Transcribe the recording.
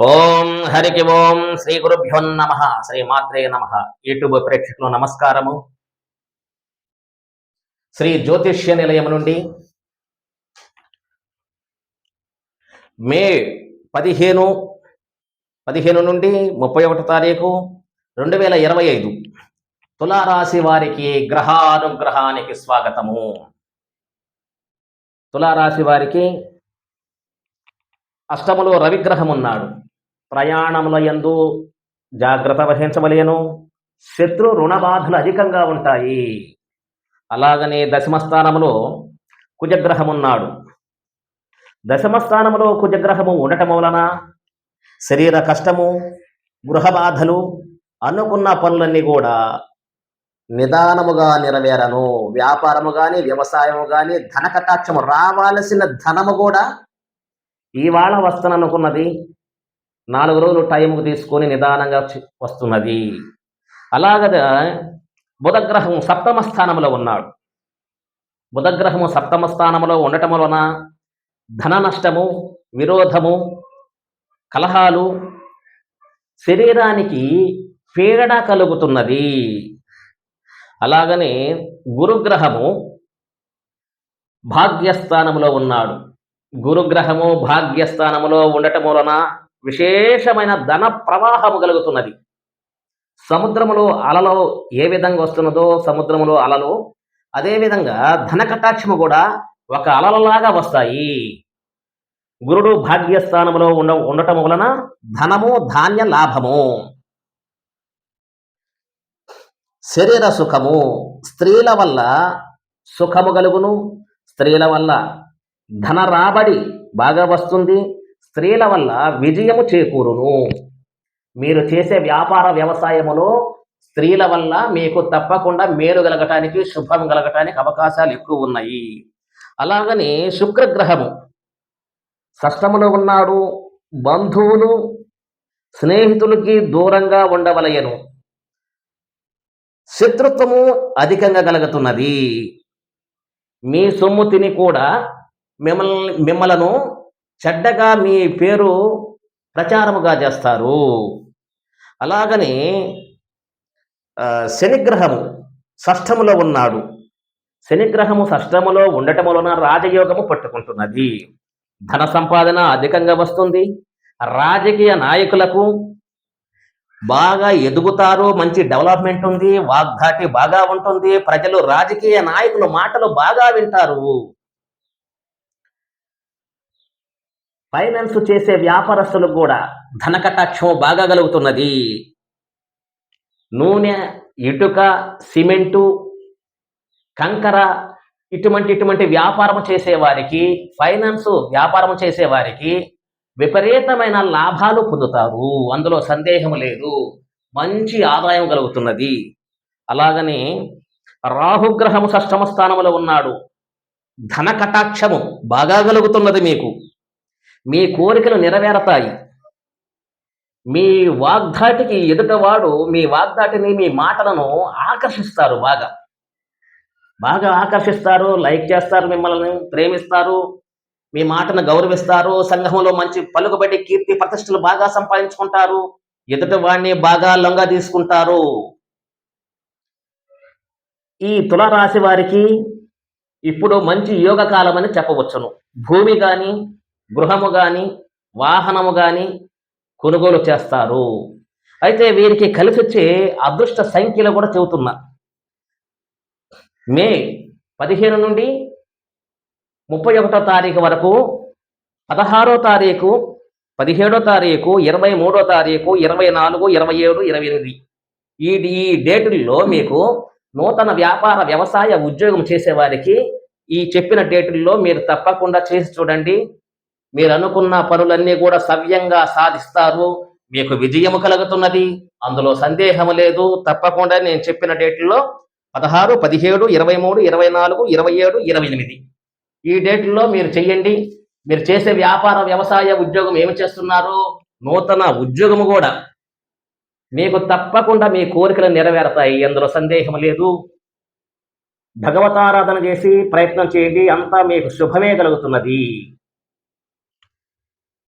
ఓం హరికి ఓం శ్రీ గురుభ్యో నమ శ్రీ మాత్రే నమ. యూట్యూబ్ ప్రేక్షకులు నమస్కారము. శ్రీ జ్యోతిష్య నిలయం నుండి మే 15 నుండి 31 తారీఖు 2025 తులారాశి వారికి గ్రహానుగ్రహానికి స్వాగతము. తులారాశి వారికి అష్టములో రవిగ్రహం ఉన్నాడు. ప్రయాణముల యందు జాగ్రత్త వహించవలేను. శత్రు రుణ బాధలు అధికంగా ఉంటాయి. అలాగనే దశమ స్థానములో కుజగ్రహం ఉన్నాడు. దశమ స్థానములో కుజగ్రహము ఉండటం వలన శరీర కష్టము, గృహ బాధలు, అనుకున్న పనులన్నీ కూడా నిదానముగా నెరవేరను. వ్యాపారము కానీ, వ్యవసాయము కానీ, ధన కటాక్షము రావాల్సిన ధనము కూడా ఇవాళ వస్తాననుకున్నది 4 రోజులు టైంకు తీసుకొని నిదానంగా వస్తున్నది. అలాగ బుధగ్రహం సప్తమ స్థానంలో ఉన్నాడు. బుధగ్రహము సప్తమ స్థానంలో ఉండటం వలన ధన నష్టము, విరోధము, కలహాలు, శరీరానికి పీడ కలుగుతున్నది. అలాగనే గురుగ్రహము భాగ్యస్థానంలో ఉన్నాడు. గురుగ్రహము భాగ్యస్థానములో ఉండటం వలన విశేషమైన ధన ప్రవాహము కలుగుతున్నది. సముద్రములో అలలు ఏ విధంగా వస్తున్నదో సముద్రములో అలలు అదేవిధంగా ధన కటాక్షము కూడా ఒక అలలలాగా వస్తాయి. గురుడు భాగ్యస్థానములో ఉండటం వలన ధనము, ధాన్య లాభము, శరీర సుఖము, స్త్రీల వల్ల సుఖము కలుగును. స్త్రీల వల్ల ధన రాబడి బాగా వస్తుంది. స్త్రీల వల్ల విజయము చేకూరును. మీరు చేసే వ్యాపార వ్యవసాయములో స్త్రీల వల్ల మీకు తప్పకుండా మేలు కలగటానికి, శుభం కలగటానికి అవకాశాలు ఎక్కువ ఉన్నాయి. అలాగని శుక్రగ్రహము షష్టములో ఉన్నాడు. బంధువులు, స్నేహితులకి దూరంగా ఉండవలయను. శత్రుత్వము అధికంగా కలుగుతున్నది. మీ సొమ్ము తిని కూడా మిమ్మలను చెడ్డగా మీ పేరు ప్రచారముగా చేస్తారు. అలాగని శనిగ్రహము షష్టములో ఉన్నాడు. శనిగ్రహము షష్టములో ఉండటం వలన రాజయోగము పట్టుకుంటున్నది. ధన సంపాదన అధికంగా వస్తుంది. రాజకీయ నాయకులకు బాగా ఎదుగుతారు. మంచి డెవలప్మెంట్ ఉంది. వాగ్దాటి బాగా ఉంటుంది. ప్రజలు రాజకీయ నాయకుల మాటలు బాగా వింటారు. ఫైనాన్స్ చేసే వ్యాపారస్తులకు కూడా ధన కటాక్షం బాగా కలుగుతున్నది. నూనె, ఇటుక, సిమెంటు, కంకర ఇటువంటి వ్యాపారం చేసేవారికి, ఫైనాన్స్ వ్యాపారం చేసేవారికి విపరీతమైన లాభాలు పొందుతారు. అందులో సందేహం లేదు. మంచి ఆదాయం కలుగుతున్నది. అలాగని రాహుగ్రహము షష్టమ స్థానంలో ఉన్నాడు. ధన కటాక్షము బాగా కలుగుతున్నది. మీకు మీ కోరికలు నెరవేరతాయి. మీ వాగ్దాటికి ఎదుటవాడు మీ వాగ్దాటిని, మీ మాటలను ఆకర్షిస్తారు. బాగా ఆకర్షిస్తారు. లైక్ చేస్తారు, మిమ్మల్ని ప్రేమిస్తారు, మీ మాటను గౌరవిస్తారు. సంఘంలో మంచి పలుకుబడి, కీర్తి ప్రతిష్టలు బాగా సంపాదించుకుంటారు. ఎదుటి వాడిని బాగా లొంగ తీసుకుంటారు. ఈ తులారాశి వారికి ఇప్పుడు మంచి యోగ కాలం అని చెప్పవచ్చును. భూమి కానీ, గృహము కానీ, వాహనము కానీ కొనుగోలు చేస్తారు. అయితే వీరికి కలిసి వచ్చే అదృష్ట సంఖ్యలు కూడా చెబుతున్నా. మే 15 నుండి 31 తారీఖు వరకు, 16 తారీఖు, 17 తారీఖు, 23 తారీఖు, 24, 27, 28 ఈ డేటుల్లో మీకు నూతన వ్యాపార, వ్యవసాయ, ఉద్యోగం చేసేవారికి ఈ చెప్పిన డేటుల్లో మీరు తప్పకుండా చేసి చూడండి. మీరు అనుకున్న పనులన్నీ కూడా సవ్యంగా సాధిస్తారు. మీకు విజయము కలుగుతున్నది. అందులో సందేహం లేదు. తప్పకుండా నేను చెప్పిన డేట్లో 16, 17, 23, 24, 27, 28 ఈ డేట్లో మీరు చెయ్యండి. మీరు చేసే వ్యాపార, వ్యవసాయ, ఉద్యోగం ఏమి చేస్తున్నారో నూతన ఉద్యోగము కూడా మీకు తప్పకుండా మీ కోరికలు నెరవేరతాయి. అందులో సందేహం లేదు. భగవతారాధన చేసి ప్రయత్నం చేయండి. అంతా మీకు శుభమే కలుగుతున్నది.